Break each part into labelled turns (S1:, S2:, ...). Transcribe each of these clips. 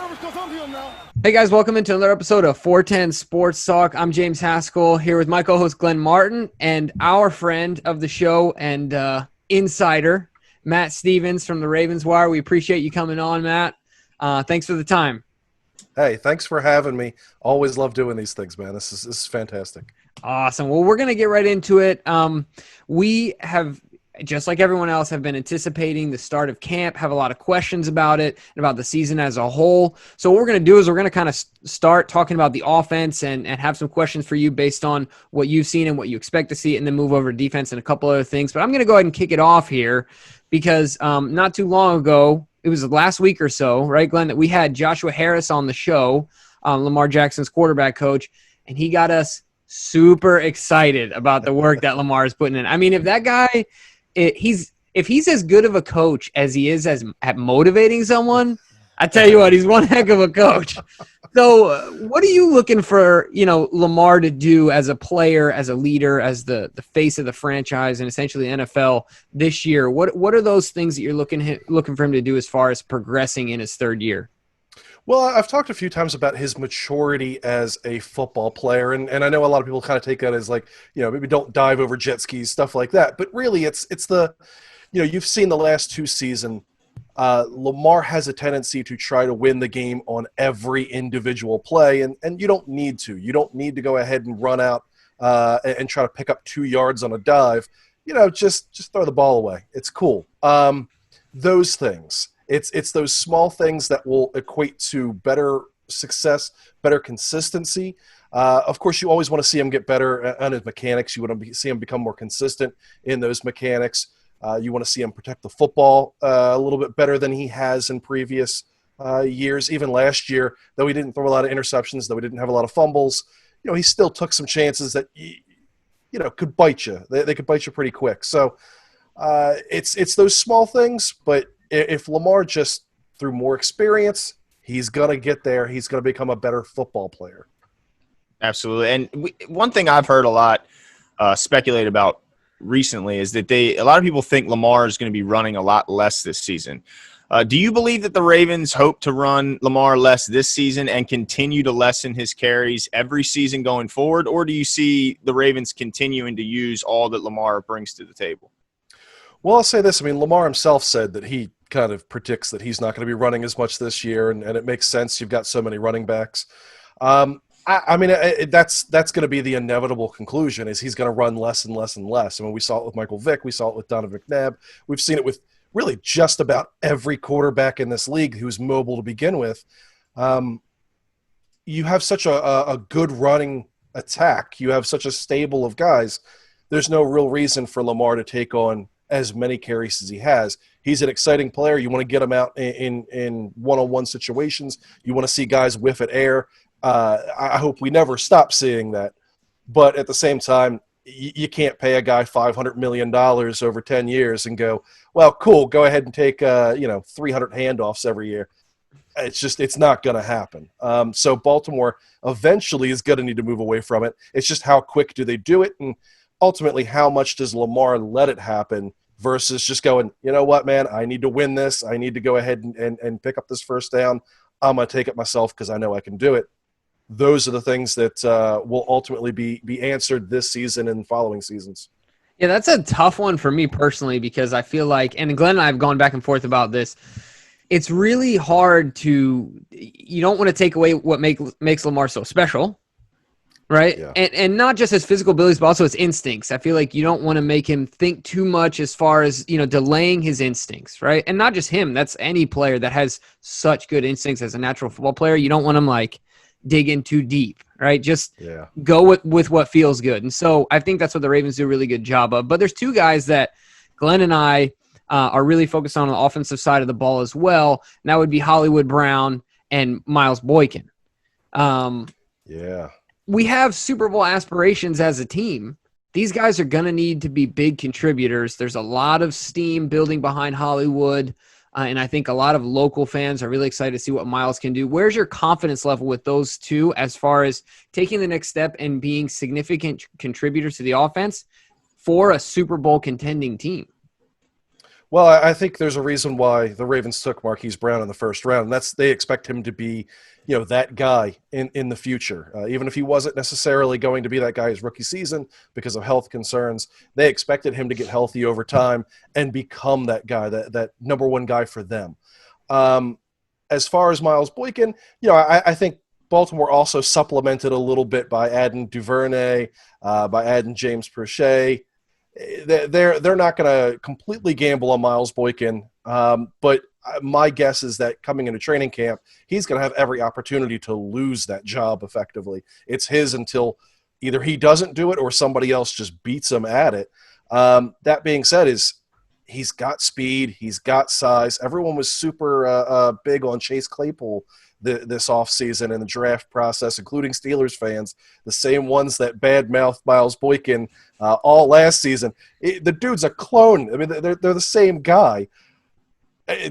S1: nervous because I'm here now.
S2: Hey guys, welcome into another episode of 410 Sports Talk. I'm James Haskell here with my co-host Glenn Martin and our friend of the show and insider, Matt Stevens from the Ravens Wire. We appreciate you coming on, Matt. Thanks for the time.
S3: Hey, thanks for having me. Always love doing these things, man. This is fantastic.
S2: Awesome. Well, we're going to get right into it. We have, just like everyone else, have been anticipating the start of camp, have a lot of questions about it and about the season as a whole. So what we're going to do is we're going to kind of start talking about the offense and have some questions for you based on what you've seen and what you expect to see, and then move over to defense and a couple other things. But I'm going to go ahead and kick it off here because not too long ago, it was last week or so, right, Glenn, that we had Joshua Harris on the show, Lamar Jackson's quarterback coach, and he got us super excited about the work that Lamar is putting in. I mean, if that guy, if he's as good of a coach as he is at motivating someone, I tell you what, he's one heck of a coach. So what are you looking for, Lamar to do as a player, as a leader, as the face of the franchise and essentially the NFL this year? What are those things that you're looking for him to do as far as progressing in his third year?
S3: Well, I've talked a few times about his maturity as a football player, and I know a lot of people kind of take that as like, maybe don't dive over jet skis, stuff like that. But really, it's the, you've seen the last two seasons. Lamar has a tendency to try to win the game on every individual play, and you don't need to. You don't need to go ahead and run out and try to pick up 2 yards on a dive. Just throw the ball away. It's cool. Those things. It's those small things that will equate to better success, better consistency. Of course, you always want to see him get better on his mechanics. You want to see him become more consistent in those mechanics. You want to see him protect the football a little bit better than he has in previous years. Even last year, though he didn't throw a lot of interceptions, though he didn't have a lot of fumbles, he still took some chances that could bite you. They could bite you pretty quick. So it's those small things, but if Lamar just through more experience, he's going to get there. He's going to become a better football player.
S4: Absolutely. And one thing I've heard a lot speculated about recently is that a lot of people think Lamar is going to be running a lot less this season. Do you believe that the Ravens hope to run Lamar less this season and continue to lessen his carries every season going forward? Or do you see the Ravens continuing to use all that Lamar brings to the table?
S3: Well, I'll say this. I mean, Lamar himself said that he kind of predicts that he's not going to be running as much this year, and it makes sense. You've got so many running backs. I mean, that's going to be the inevitable conclusion is he's going to run less and less and less. I mean, we saw it with Michael Vick. We saw it with Donovan McNabb. We've seen it with really just about every quarterback in this league who's mobile to begin with. You have such a good running attack. You have such a stable of guys. There's no real reason for Lamar to take on as many carries as he has. He's an exciting player. You want to get him out in one-on-one situations. You want to see guys whiff at air. I hope we never stop seeing that. But at the same time, you can't pay a guy $500 million over 10 years and go, well, cool, go ahead and take 300 handoffs every year. It's not going to happen. So Baltimore eventually is going to need to move away from it. It's just how quick do they do it, and ultimately how much does Lamar let it happen versus just going, you know what, man, I need to win this. I need to go ahead and pick up this first down. I'm going to take it myself because I know I can do it. Those are the things that will ultimately be answered this season and following seasons.
S2: Yeah, that's a tough one for me personally because I feel like, and Glenn and I have gone back and forth about this, it's really hard you don't want to take away what makes Lamar so special, right? Yeah. And not just his physical abilities, but also his instincts. I feel like you don't want to make him think too much as far as, delaying his instincts, right? And not just him. That's any player that has such good instincts as a natural football player. You don't want him dig in too deep, right? Just go with what feels good. And so I think that's what the Ravens do a really good job of. But there's two guys that Glenn and I are really focused on the offensive side of the ball as well. And that would be Hollywood Brown and Miles Boykin. We have Super Bowl aspirations as a team. These guys are going to need to be big contributors. There's a lot of steam building behind Hollywood. And I think a lot of local fans are really excited to see what Miles can do. Where's your confidence level with those two as far as taking the next step and being significant contributors to the offense for a Super Bowl contending team?
S3: Well, I think there's a reason why the Ravens took Marquise Brown in the first round. That's they expect him to be, that guy in the future. Even if he wasn't necessarily going to be that guy his rookie season because of health concerns, they expected him to get healthy over time and become that guy, that number one guy for them. As far as Miles Boykin, I think Baltimore also supplemented a little bit by adding Duvernay, by adding James Prochet. They're not going to completely gamble on Miles Boykin, but my guess is that coming into training camp, he's going to have every opportunity to lose that job effectively. It's his until either he doesn't do it or somebody else just beats him at it. That being said, he's got speed, he's got size. Everyone was super big on Chase Claypool this offseason in the draft process, including Steelers fans, the same ones that badmouthed Miles Boykin all last season. The dude's a clone. I mean, they're the same guy.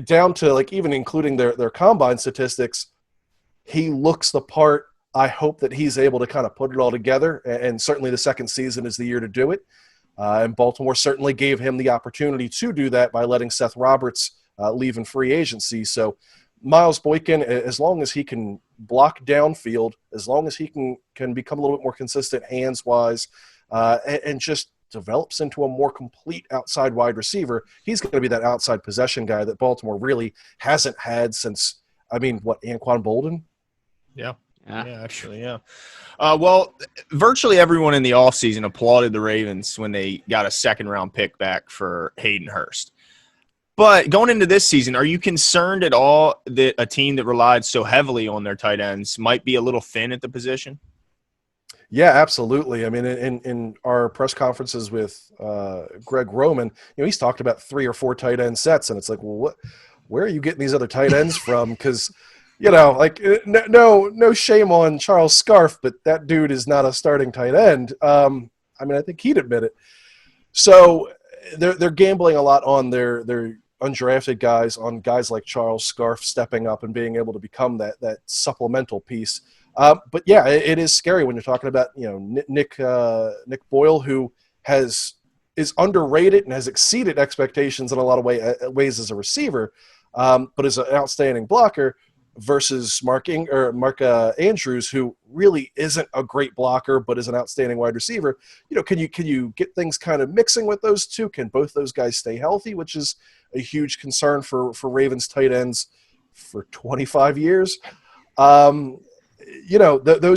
S3: Down to even including their combine statistics, he looks the part. I hope that he's able to kind of put it all together, and certainly the second season is the year to do it. And Baltimore certainly gave him the opportunity to do that by letting Seth Roberts leave in free agency. So Miles Boykin, as long as he can block downfield, as long as he can become a little bit more consistent hands-wise, and just develops into a more complete outside wide receiver, he's going to be that outside possession guy that Baltimore really hasn't had since, Anquan Bolden?
S4: Yeah. Actually, yeah. Well, virtually everyone in the offseason applauded the Ravens when they got a second-round pick back for Hayden Hurst. But going into this season, are you concerned at all that a team that relied so heavily on their tight ends might be a little thin at the position?
S3: Yeah, absolutely. I mean, in our press conferences with Greg Roman, he's talked about 3 or 4 tight end sets, and it's like, well, where are you getting these other tight ends from? Because, no shame on Charles Scarf, but that dude is not a starting tight end. I think he'd admit it. So they're gambling a lot on their undrafted guys, on guys like Charles Scarf stepping up and being able to become that supplemental piece. But yeah, it is scary when you're talking about Nick Boyle, who is underrated and has exceeded expectations in a lot of ways as a receiver, but is an outstanding blocker, versus Mark Andrews, who really isn't a great blocker but is an outstanding wide receiver. Can you get things kind of mixing with those two? Can both those guys stay healthy, which is a huge concern for Ravens tight ends for 25 years? Those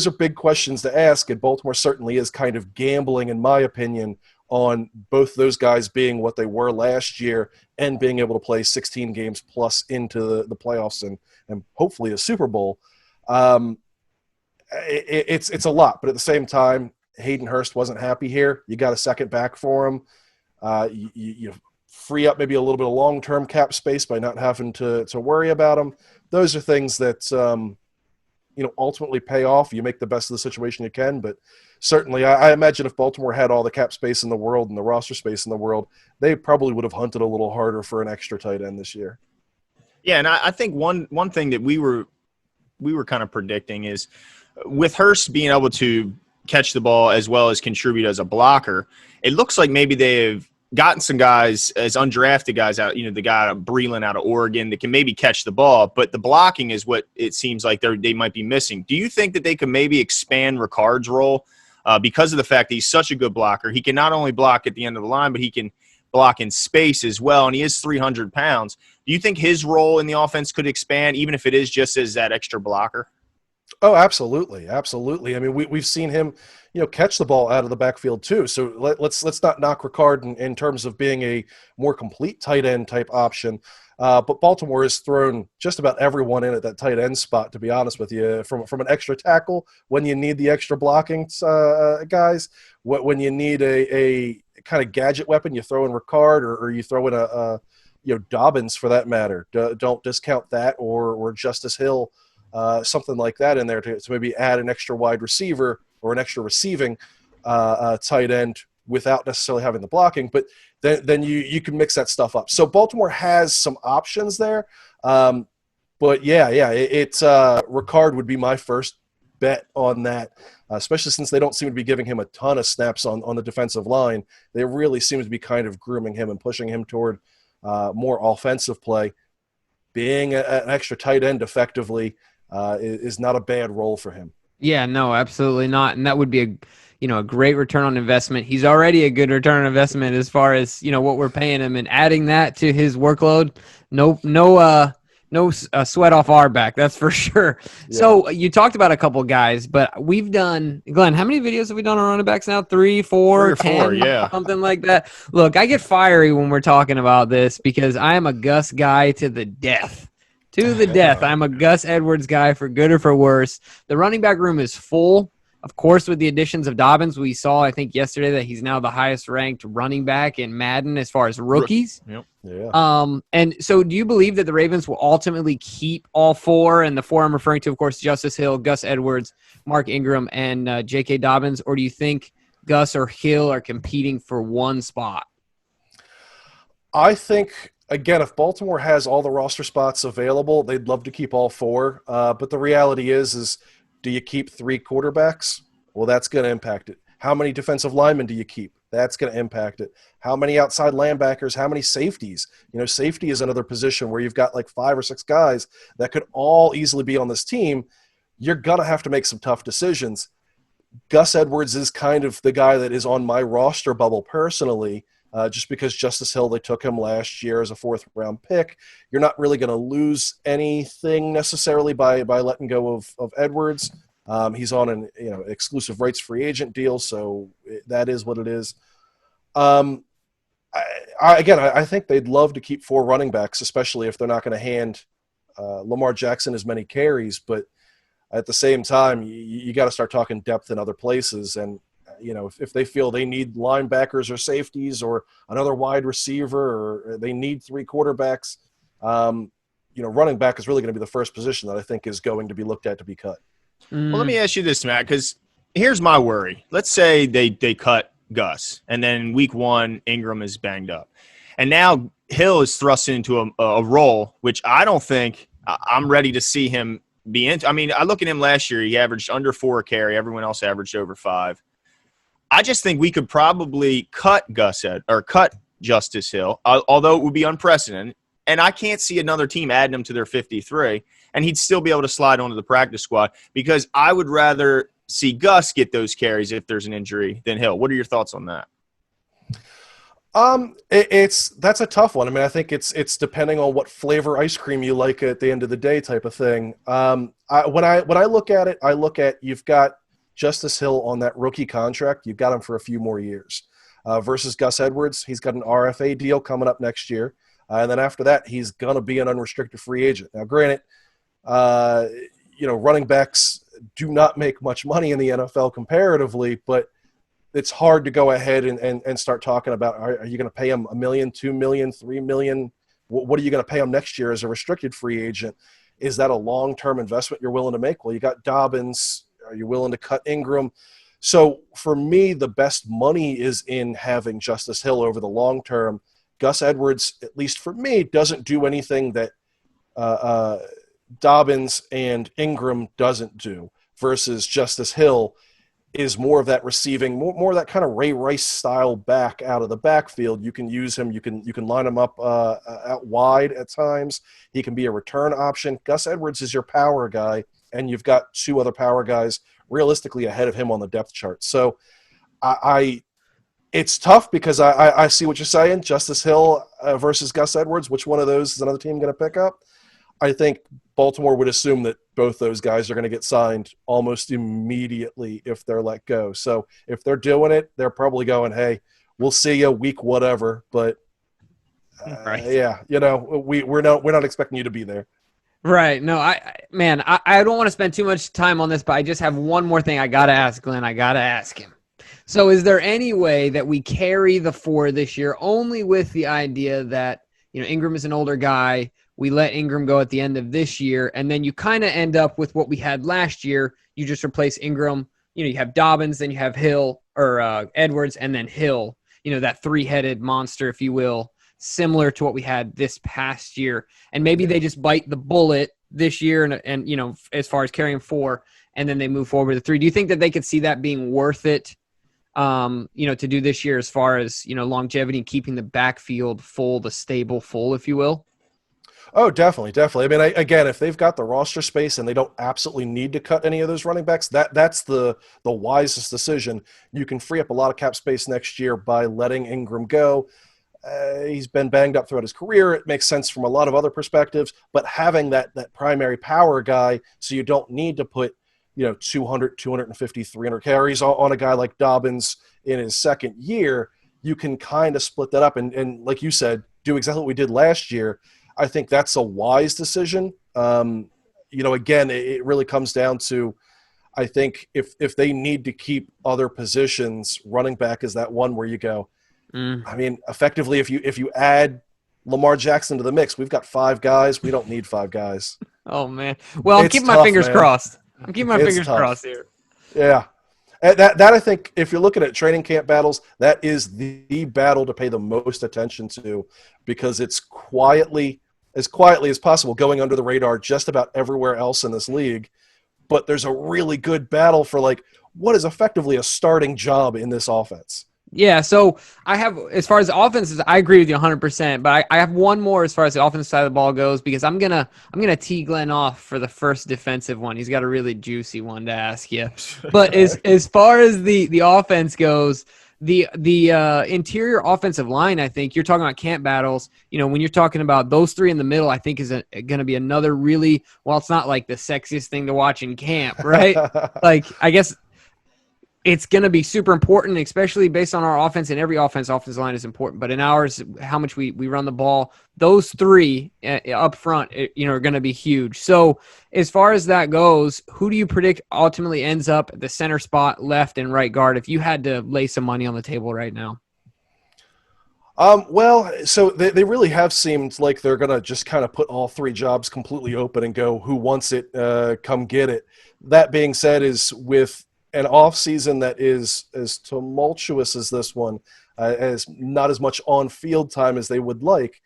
S3: are big questions to ask, and Baltimore certainly is kind of gambling, in my opinion, on both those guys being what they were last year and being able to play 16 games plus into the playoffs and hopefully a Super Bowl. It's a lot, but at the same time, Hayden Hurst wasn't happy here. You got a second back for him. You free up maybe a little bit of long-term cap space by not having to worry about him. Those are things that ultimately pay off. You make the best of the situation you can, but certainly I imagine if Baltimore had all the cap space in the world and the roster space in the world, they probably would have hunted a little harder for an extra tight end this year.
S4: Yeah, and I think one thing that we were kind of predicting is with Hurst being able to catch the ball as well as contribute as a blocker, it looks like maybe they've gotten some guys as undrafted guys out, the guy Breland out of Oregon that can maybe catch the ball, but the blocking is what it seems like they might be missing. Do you think that they could maybe expand Ricard's role because of the fact that he's such a good blocker? He can not only block at the end of the line, but he can block in space as well, and he is 300 pounds. Do you think his role in the offense could expand, even if it is just as that extra blocker?
S3: Oh, absolutely. Absolutely. I mean, we've seen him, catch the ball out of the backfield too. So let's not knock Ricard in terms of being a more complete tight end type option. But Baltimore has thrown just about everyone in at that tight end spot, to be honest with you, from an extra tackle when you need the extra blocking guys, when you need a kind of gadget weapon, you throw in Ricard or you throw in a Dobbins for that matter. Don't discount that, or Justice Hill. Something like that in there to maybe add an extra wide receiver or an extra receiving tight end without necessarily having the blocking. But then you can mix that stuff up. So Baltimore has some options there. But it's Ricard would be my first bet on that, especially since they don't seem to be giving him a ton of snaps on the defensive line. They really seem to be kind of grooming him and pushing him toward more offensive play, being an extra tight end effectively is not a bad role for him.
S2: Yeah, no, absolutely not. And that would be a great return on investment. He's already a good return on investment as far as, what we're paying him, and adding that to his workload. No sweat off our back. That's for sure.
S3: Yeah.
S2: So you talked about a couple guys, but we've done, Glenn, how many videos have we done on running backs now? 3, 4,
S4: 3 or
S2: 10,
S4: 4, yeah.
S2: something like that. Look, I get fiery when we're talking about this because I am a Gus guy to the death. To the death. I'm a Gus Edwards guy for good or for worse. The running back room is full. Of course, with the additions of Dobbins, we saw, I think, yesterday that he's now the highest ranked running back in Madden as far as rookies.
S4: Yep.
S3: Yeah.
S2: And so do you believe that the Ravens will ultimately keep all 4? And the 4 I'm referring to, of course, Justice Hill, Gus Edwards, Mark Ingram, and J.K. Dobbins? Or do you think Gus or Hill are competing for one spot?
S3: I think, again, if Baltimore has all the roster spots available, they'd love to keep all 4. But the reality is do you keep 3 quarterbacks? Well, that's going to impact it. How many defensive linemen do you keep? That's going to impact it. How many outside linebackers? How many safeties? Safety is another position where you've got like 5 or 6 guys that could all easily be on this team. You're going to have to make some tough decisions. Gus Edwards is kind of the guy that is on my roster bubble personally. Just because Justice Hill, they took him last year as a 4th-round pick. You're not really going to lose anything necessarily by letting go of Edwards. He's on an exclusive rights free agent deal, so that is what it is. I think they'd love to keep 4 running backs, especially if they're not going to hand Lamar Jackson as many carries. But at the same time, you got to start talking depth in other places, and if they feel they need linebackers or safeties or another wide receiver, or they need 3 quarterbacks, running back is really going to be the first position that I think is going to be looked at to be cut.
S4: Well, let me ask you this, Matt, because here's my worry. Let's say they cut Gus, and then week 1, Ingram is banged up. And now Hill is thrust into a role, which I don't think I'm ready to see him be into. I mean, I look at him last year. He averaged under 4 a carry. Everyone else averaged over 5. I just think we could probably cut Justice Hill, although it would be unprecedented. And I can't see another team adding him to their 53, and he'd still be able to slide onto the practice squad because I would rather see Gus get those carries if there's an injury than Hill. What are your thoughts on that?
S3: That's a tough one. I mean, I think it's depending on what flavor ice cream you like at the end of the day type of thing. When I look at it, I look at you've got Justice Hill on that rookie contract. You've got him for a few more years versus Gus Edwards. He's got an RFA deal coming up next year. And then after that, he's going to be an unrestricted free agent. Now, granted, running backs do not make much money in the NFL comparatively, but it's hard to go ahead and start talking about, are you going to pay him $1 million, $2 million, $3 million? What are you going to pay him next year as a restricted free agent? Is that a long-term investment you're willing to make? Well, you got Dobbins. Are you willing to cut Ingram? So for me, the best money is in having Justice Hill over the long term. Gus Edwards, at least for me, doesn't do anything that Dobbins and Ingram doesn't do, versus Justice Hill is more of that receiving, more of that kind of Ray Rice style back out of the backfield. You can use him. You can line him up out wide at times. He can be a return option. Gus Edwards is your power guy, and you've got 2 other power guys realistically ahead of him on the depth chart. So it's tough because I see what you're saying. Justice Hill versus Gus Edwards. Which one of those is another team going to pick up? I think Baltimore would assume that both those guys are going to get signed almost immediately if they're let go. So if they're doing it, they're probably going, hey, we'll see you week whatever. But
S2: right.
S3: Yeah, we're not expecting you to be there.
S2: Right. No, I don't want to spend too much time on this, but I just have one more thing I got to ask Glenn. I got to ask him. So is there any way that we carry the 4 this year only with the idea that, Ingram is an older guy, we let Ingram go at the end of this year, and then you kind of end up with what we had last year. You just replace Ingram. You have Dobbins, then you have Hill or Edwards, and then Hill, that 3-headed monster, if you will, similar to what we had this past year. And maybe they just bite the bullet this year and as far as carrying 4, and then they move forward to 3. Do you think that they could see that being worth it to do this year as far as, longevity and keeping the backfield full, the stable full, if you will?
S3: Oh, definitely, definitely. I mean, again, if they've got the roster space and they don't absolutely need to cut any of those running backs, that's the wisest decision. You can free up a lot of cap space next year by letting Ingram go. He's been banged up throughout his career. It makes sense from a lot of other perspectives, but having that primary power guy, so you don't need to put 200, 250, 300 carries on a guy like Dobbins in his second year, you can kind of split that up and like you said, do exactly what we did last year. I think that's a wise decision. Again, it really comes down to, I think if they need to keep other positions, running back is that one where you go, I mean, effectively, if you add Lamar Jackson to the mix, we've got 5 guys. We don't need 5 guys.
S2: Oh, man. Well, I'm keeping my fingers crossed. I'm keeping my fingers crossed here.
S3: Yeah. That I think, if you're looking at training camp battles, that is the battle to pay the most attention to, because it's as quietly as possible going under the radar just about everywhere else in this league. But there's a really good battle for what is effectively a starting job in this offense.
S2: Yeah, so I have, as far as the offenses, I agree with you 100%, but I have one more as far as the offensive side of the ball goes, because I'm gonna tee Glenn off for the first defensive one. He's got a really juicy one to ask you. But as far as the offense goes, the interior offensive line, I think you're talking about camp battles. When you're talking about those 3 in the middle, I think is going to be another really, well, it's not like the sexiest thing to watch in camp, right? I guess it's going to be super important, especially based on our offense. And every offensive line is important. But in ours, how much we run the ball, those 3 up front, are going to be huge. So as far as that goes, who do you predict ultimately ends up at the center spot, left and right guard, if you had to lay some money on the table right now?
S3: Well, so they really have seemed like they're going to just kind of put all 3 jobs completely open and go, who wants it, come get it. That being said, is with an offseason that is as tumultuous as this one, as not as much on-field time as they would like,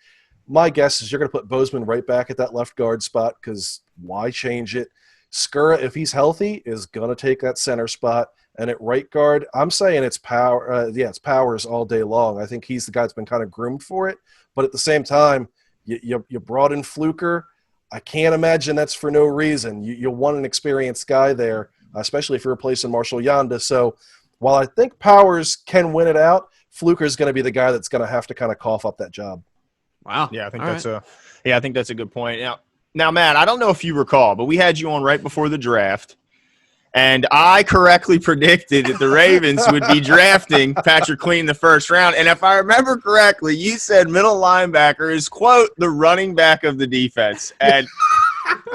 S3: my guess is you're going to put Bozeman right back at that left guard spot, because why change it? Skura, if he's healthy, is going to take that center spot. And at right guard, I'm saying it's it's Powers all day long. I think he's the guy that's been kind of groomed for it. But at the same time, you brought in Fluker. I can't imagine that's for no reason. You want an experienced guy there, especially if you're replacing Marshall Yanda. So while I think Powers can win it out, Fluker is going to be the guy that's going to have to kind of cough up that job.
S2: Wow.
S4: Yeah, I think that's a good point. Now, Matt, I don't know if you recall, but we had you on right before the draft, and I correctly predicted that the Ravens would be drafting Patrick Queen in the first round. And if I remember correctly, you said middle linebacker is, quote, the running back of the defense. And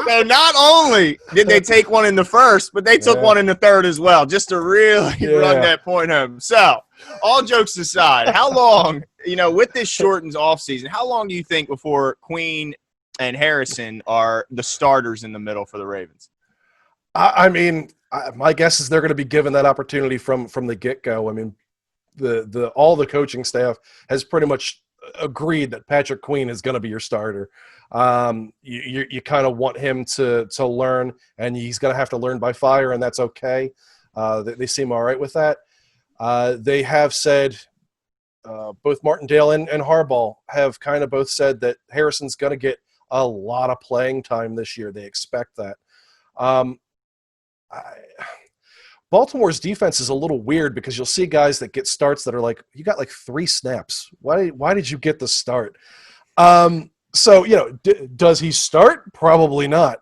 S4: so not only did they take one in the first, but they took one in the third as well, just to really run that point home. So all jokes aside, how long, with this shortened offseason, how long do you think before Queen and Harrison are the starters in the middle for the Ravens?
S3: I mean, my guess is they're going to be given that opportunity from the get-go. I mean, all the coaching staff has pretty much agreed that Patrick Queen is going to be your starter. You kind of want him to learn, and he's going to have to learn by fire, and that's okay. They seem all right with that. They have said, both Martindale and Harbaugh have kind of both said that Harrison's going to get a lot of playing time this year. They expect that. Baltimore's defense is a little weird, because you'll see guys that get starts that are like, you got 3 snaps. Why did you get the start? So, does he start? Probably not.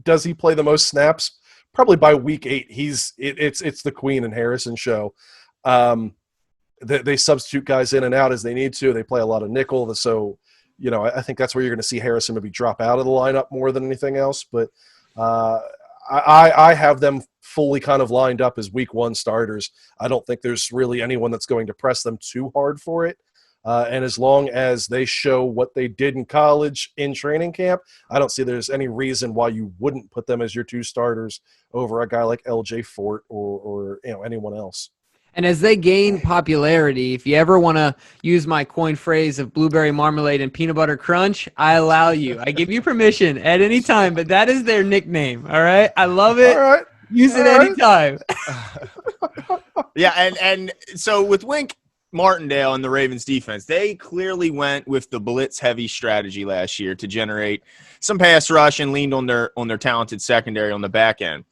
S3: Does he play the most snaps? Probably by week 8. It's the Queen and Harrison show. They substitute guys in and out as they need to. They play a lot of nickel. So, I think that's where you're going to see Harrison maybe drop out of the lineup more than anything else. But I have them fully kind of lined up as week 1 starters. I don't think there's really anyone that's going to press them too hard for it. And as long as they show what they did in college in training camp, I don't see there's any reason why you wouldn't put them as your 2 starters over a guy like LJ Fort or anyone else.
S2: And as they gain popularity, if you ever want to use my coin phrase of blueberry marmalade and peanut butter crunch, I allow you. I give you permission at any time, but that is their nickname, all right? I love it.
S3: All right.
S2: Use it anytime.
S4: Yeah, and so with Wink Martindale and the Ravens defense, they clearly went with the blitz heavy strategy last year to generate some pass rush and leaned on their talented secondary on the back end.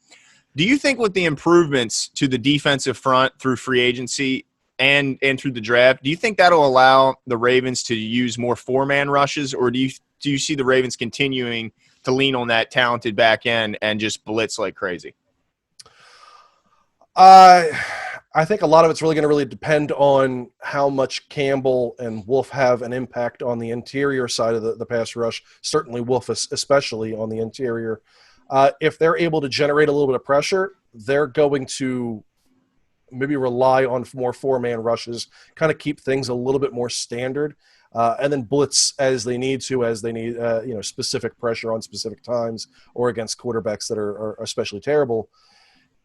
S4: Do you think with the improvements to the defensive front through free agency and through the draft, do you think that'll allow the Ravens to use more four-man rushes, or do you see the Ravens continuing to lean on that talented back end and just blitz like crazy?
S3: I think a lot of it's really going to really depend on how much Campbell and Wolf have an impact on the interior side of the pass rush. Certainly Wolf, especially on the interior. If they're able to generate a little bit of pressure, they're going to maybe rely on more four-man rushes, kind of keep things a little bit more standard, and then blitz as they need, specific pressure on specific times or against quarterbacks that are especially terrible.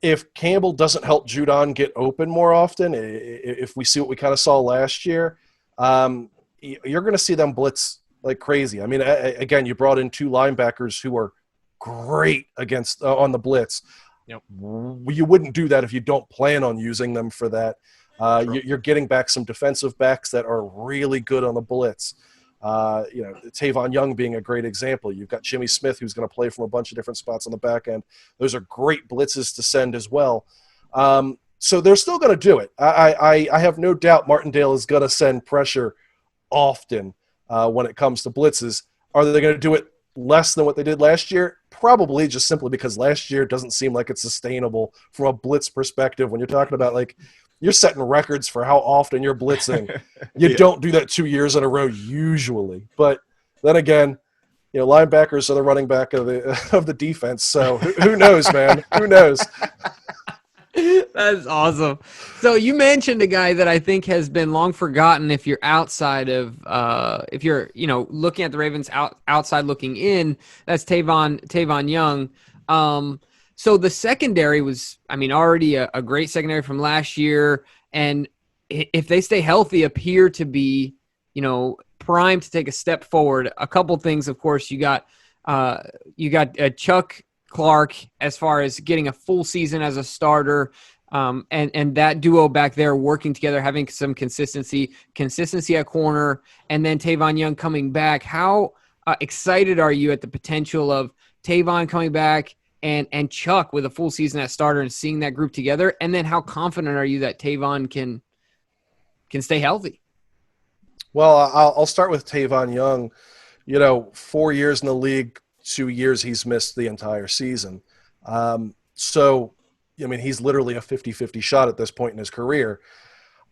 S3: If Campbell doesn't help Judon get open more often, if we see what we kind of saw last year, you're going to see them blitz like crazy. I mean, again, you brought in two linebackers who are great against on the blitz.
S2: Yep.
S3: You wouldn't do that if you don't plan on using them for that. You're getting back some defensive backs that are really good on the blitz. Tavon Young being a great example. You've got Jimmy Smith, who's going to play from a bunch of different spots on the back end. Those are great blitzes to send as well. So they're still going to do it. I have no doubt Martindale is going to send pressure often when it comes to blitzes. Are they going to do it less than what they did last year? Probably, just simply because last year doesn't seem like it's sustainable from a blitz perspective. When you're talking about, like, you're setting records for how often you're blitzing. You don't do that 2 years in a row usually. But then again, linebackers are the running back of the defense. So who knows, man? Who knows?
S2: That's awesome. So you mentioned a guy that I think has been long forgotten if you're outside of if you're looking at the Ravens outside looking in. That's Tavon Young. So the secondary was, already a great secondary from last year, and if they stay healthy, appear to be, primed to take a step forward. A couple things, of course, you got Chuck Clark as far as getting a full season as a starter, and that duo back there working together, having some consistency at corner, and then Tavon Young coming back. How excited are you at the potential of Tavon coming back and Chuck with a full season at starter and seeing that group together? And then how confident are you that Tavon can stay healthy?
S3: Well, I'll start with Tavon Young. 4 years in the league, 2 years he's missed the entire season. He's literally a 50-50 shot at this point in his career.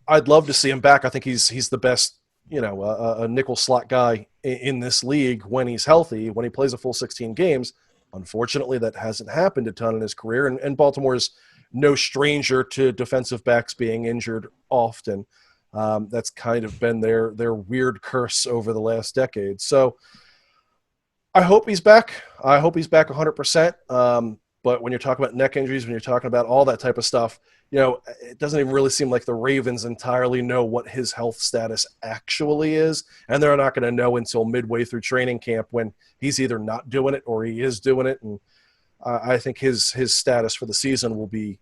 S3: I'd love to see him back. I think he's the best, a nickel slot guy in this league when he's healthy, when he plays a full 16 games. Unfortunately, that hasn't happened a ton in his career, and Baltimore's no stranger to defensive backs being injured often. That's kind of been their weird curse over the last decade. So I hope he's back. I hope he's back 100%. But when you're talking about neck injuries, when you're talking about all that type of stuff, it doesn't even really seem like the Ravens entirely know what his health status actually is. And they're not going to know until midway through training camp when he's either not doing it or he is doing it. And I think his status for the season will be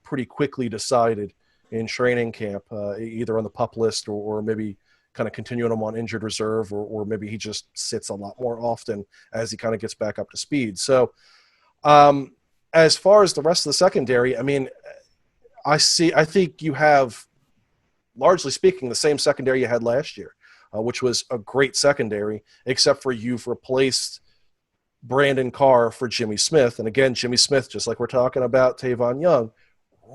S3: pretty quickly decided in training camp, either on the PUP list or maybe kind of continuing him on injured reserve, or maybe he just sits a lot more often as he kind of gets back up to speed. So as far as the rest of the secondary, I think you have, largely speaking, the same secondary you had last year, which was a great secondary, except for you've replaced Brandon Carr for Jimmy Smith. And again, Jimmy Smith, just like we're talking about Tavon Young,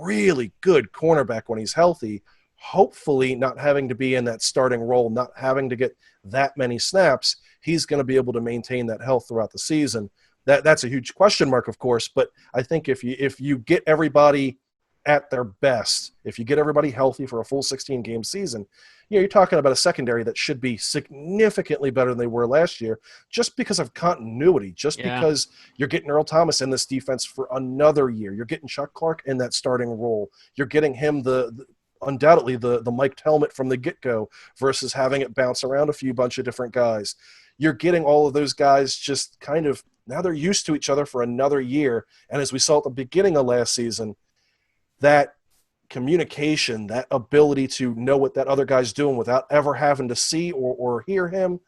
S3: really good cornerback when he's healthy, hopefully not having to be in that starting role, not having to get that many snaps. He's going to be able to maintain that health throughout the season. That's a huge question mark, of course, but I think if you get everybody at their best, if you get everybody healthy for a full 16-game season, you're talking about a secondary that should be significantly better than they were last year, just because of continuity, because you're getting Earl Thomas in this defense for another year. You're getting Chuck Clark in that starting role. You're getting him undoubtedly the mic'd helmet from the get-go versus having it bounce around a bunch of different guys. You're getting all of those guys just kind of, now they're used to each other for another year. And as we saw at the beginning of last season, that communication, that ability to know what that other guy's doing without ever having to see or hear him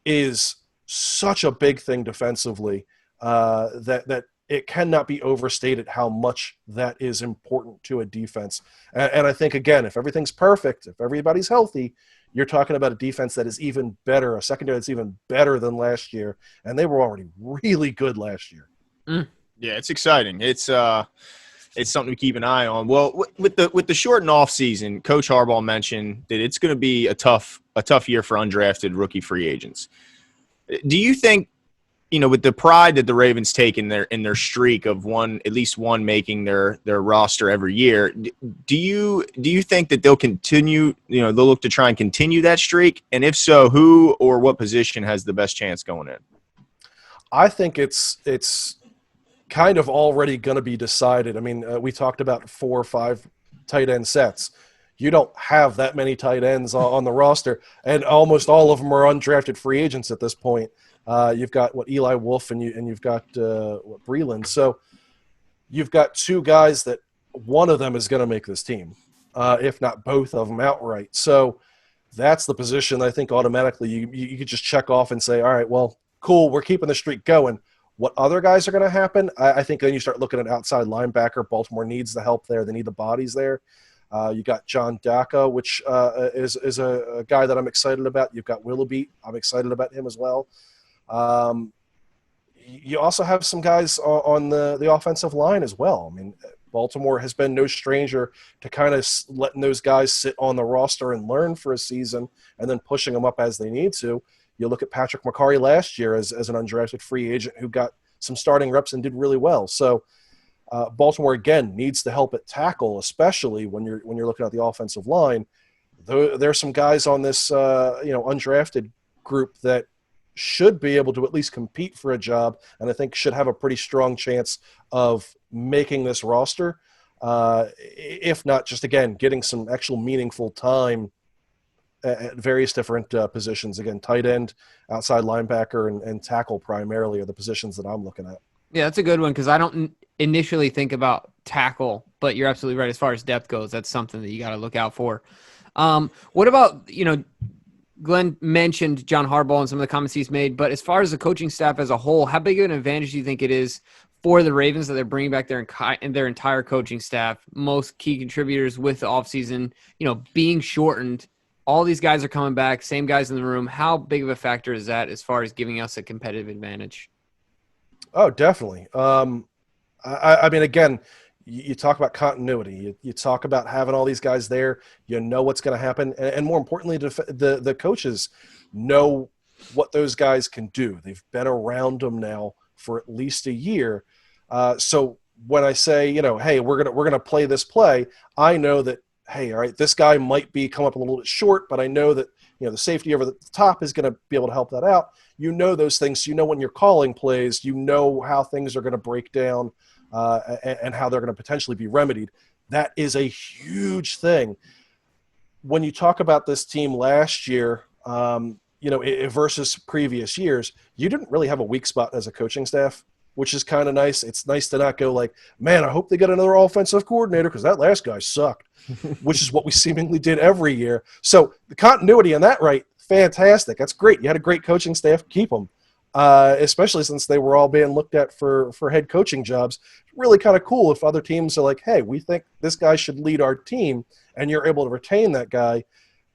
S3: is such a big thing defensively, that it cannot be overstated how much that is important to a defense. And I think, again, if everything's perfect, if everybody's healthy, you're talking about a defense that is even better, a secondary that's even better than last year, and they were already really good last year.
S4: Yeah, it's exciting. It's something to keep an eye on. Well, with the shortened off season, Coach Harbaugh mentioned that it's going to be a tough year for undrafted rookie free agents. Do you think, with the pride that the Ravens take in their streak of at least one making their roster every year, do you think that they'll continue? They'll look to try and continue that streak, and if so, who or what position has the best chance going in?
S3: I think it's kind of already going to be decided. I mean, we talked about 4 or 5 tight end sets. You don't have that many tight ends on the roster, and almost all of them are undrafted free agents at this point. You've got Eli Wolf and you've got Breland. So you've got 2 guys that one of them is going to make this team, if not both of them outright. So that's the position I think automatically you could just check off and say, all right, well, cool, we're keeping the streak going. What other guys are going to happen? I think then you start looking at outside linebacker. Baltimore needs the help there. They need the bodies there. You got John Daka, which is a guy that I'm excited about. You've got Willoughby. I'm excited about him as well. You also have some guys on the offensive line as well. I mean, Baltimore has been no stranger to kind of letting those guys sit on the roster and learn for a season and then pushing them up as they need to. You look at Patrick McCarry last year as an undrafted free agent who got some starting reps and did really well. So Baltimore, again, needs to help at tackle, especially when you're looking at the offensive line. There's some guys on this undrafted group that should be able to at least compete for a job, and I think should have a pretty strong chance of making this roster, if not just, again, getting some actual meaningful time at various different positions. Again, tight end, outside linebacker, and tackle primarily are the positions that I'm looking at.
S2: Yeah, that's a good one because I don't initially think about tackle, but you're absolutely right. As far as depth goes, that's something that you got to look out for. What about, Glenn mentioned John Harbaugh and some of the comments he's made, but as far as the coaching staff as a whole, how big of an advantage do you think it is for the Ravens that they're bringing back their entire coaching staff, most key contributors with the offseason, being shortened? All these guys are coming back, same guys in the room. How big of a factor is that as far as giving us a competitive advantage?
S3: Oh, definitely. I mean, again, you talk about continuity. You talk about having all these guys there. You know what's going to happen. And more importantly, the coaches know what those guys can do. They've been around them now for at least a year. So when I say, hey, we're gonna play this play, I know that, hey, all right, this guy might be come up a little bit short, but I know that, the safety over the top is going to be able to help that out. Those things. When you're calling plays, how things are going to break down and how they're going to potentially be remedied. That is a huge thing. When you talk about this team last year, versus previous years, you didn't really have a weak spot as a coaching staff, which is kind of nice. It's nice to not go like, man, I hope they get another offensive coordinator because that last guy sucked, which is what we seemingly did every year. So the continuity on that, right, fantastic. That's great. You had a great coaching staff. Keep them, especially since they were all being looked at for head coaching jobs. Really kind of cool if other teams are like, hey, we think this guy should lead our team, and you're able to retain that guy.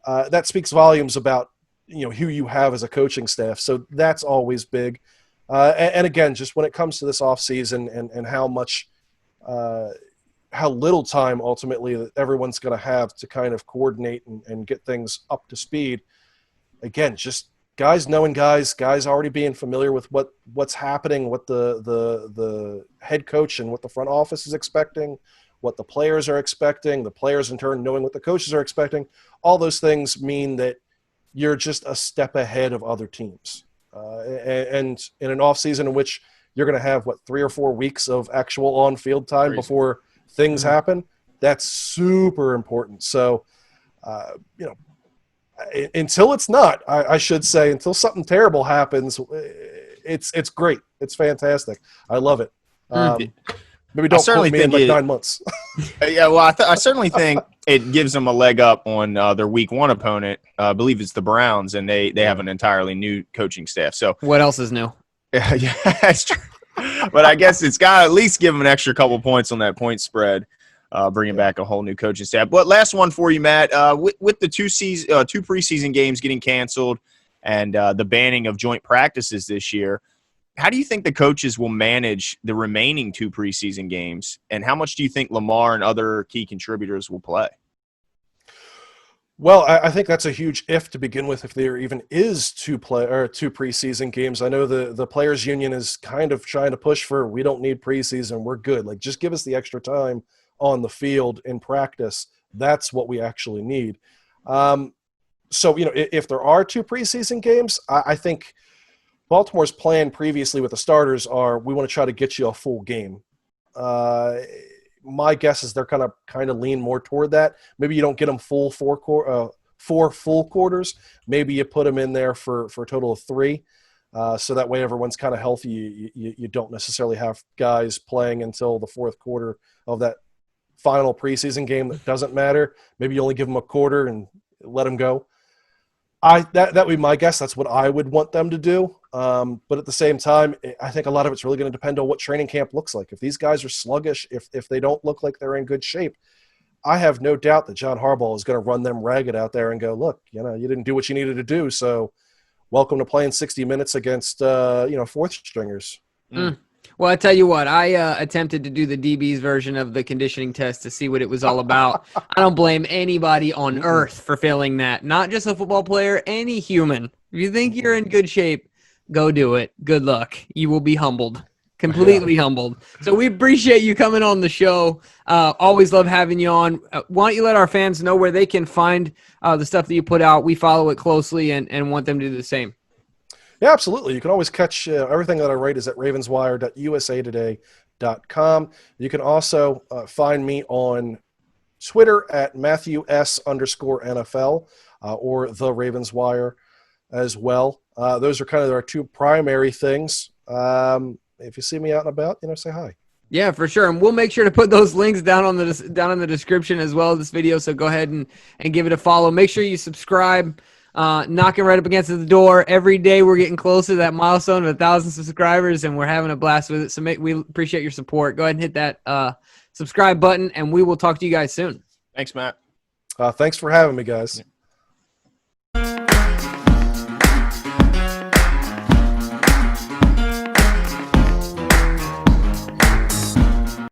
S3: That speaks volumes about who you have as a coaching staff. So that's always big. And again, just when it comes to this offseason and how little time ultimately that everyone's going to have to kind of coordinate and get things up to speed. Again, just guys knowing guys already being familiar with what's happening, what the head coach and what the front office is expecting, what the players are expecting, the players in turn knowing what the coaches are expecting. All those things mean that you're just a step ahead of other teams. And in an offseason in which you're going to have, 3 or 4 weeks of actual on-field time
S4: Crazy.
S3: Before things happen, that's super important. So, until it's not, I should say, until something terrible happens, it's great. It's fantastic. I love it. Maybe don't
S4: certainly
S3: quote me in
S4: think
S3: like
S4: it-
S3: 9 months.
S4: Yeah, well, I certainly think it gives them a leg up on their week 1 opponent. I believe it's the Browns, and they have an entirely new coaching staff. So
S2: What else is new?
S4: yeah, that's true. But I guess it's got to at least give them an extra couple points on that point spread, bringing back a whole new coaching staff. But last one for you, Matt. With the two preseason games getting canceled and the banning of joint practices this year, how do you think the coaches will manage the remaining 2 preseason games, and how much do you think Lamar and other key contributors will play?
S3: Well, I think that's a huge if to begin with, if there even is 2 preseason games. I know the players union is kind of trying to push for, we don't need preseason, we're good. Like, just give us the extra time on the field in practice. That's what we actually need. So, if there are 2 preseason games, I think Baltimore's plan previously with the starters are, we want to try to get you a full game. My guess is they're kind of lean more toward that. Maybe you don't get them full 4 full quarters. Maybe you put them in there for a total of 3. So that way everyone's kind of healthy. You don't necessarily have guys playing until the 4th quarter of that final preseason game that doesn't matter. Maybe you only give them a quarter and let them go. That would be my guess. That's what I would want them to do. But at the same time, I think a lot of it's really going to depend on what training camp looks like. If these guys are sluggish, if they don't look like they're in good shape, I have no doubt that John Harbaugh is going to run them ragged out there and go, look, you didn't do what you needed to do, so welcome to playing 60 minutes against 4th stringers.
S2: Well, I tell you what, I attempted to do the DB's version of the conditioning test to see what it was all about. I don't blame anybody on earth for failing that. Not just a football player, any human. If you think you're in good shape, go do it. Good luck. You will be humbled. Completely humbled. So we appreciate you coming on the show. Always love having you on. Why don't you let our fans know where they can find the stuff that you put out? We follow it closely and want them to do the same.
S3: Yeah, absolutely. You can always catch everything that I write is at ravenswire.usatoday.com. You can also find me on Twitter at MatthewS_NFL or the Ravenswire as well. Those are kind of our 2 primary things. If you see me out and about, say hi.
S2: Yeah, for sure. And we'll make sure to put those links down in the description as well of this video. So go ahead and give it a follow. Make sure you subscribe. Knocking right up against the door. Every day we're getting closer to that milestone of 1,000 subscribers, and we're having a blast with it. So we appreciate your support. Go ahead and hit that subscribe button, and we will talk to you guys soon.
S4: Thanks, Matt.
S3: Thanks for having me, guys.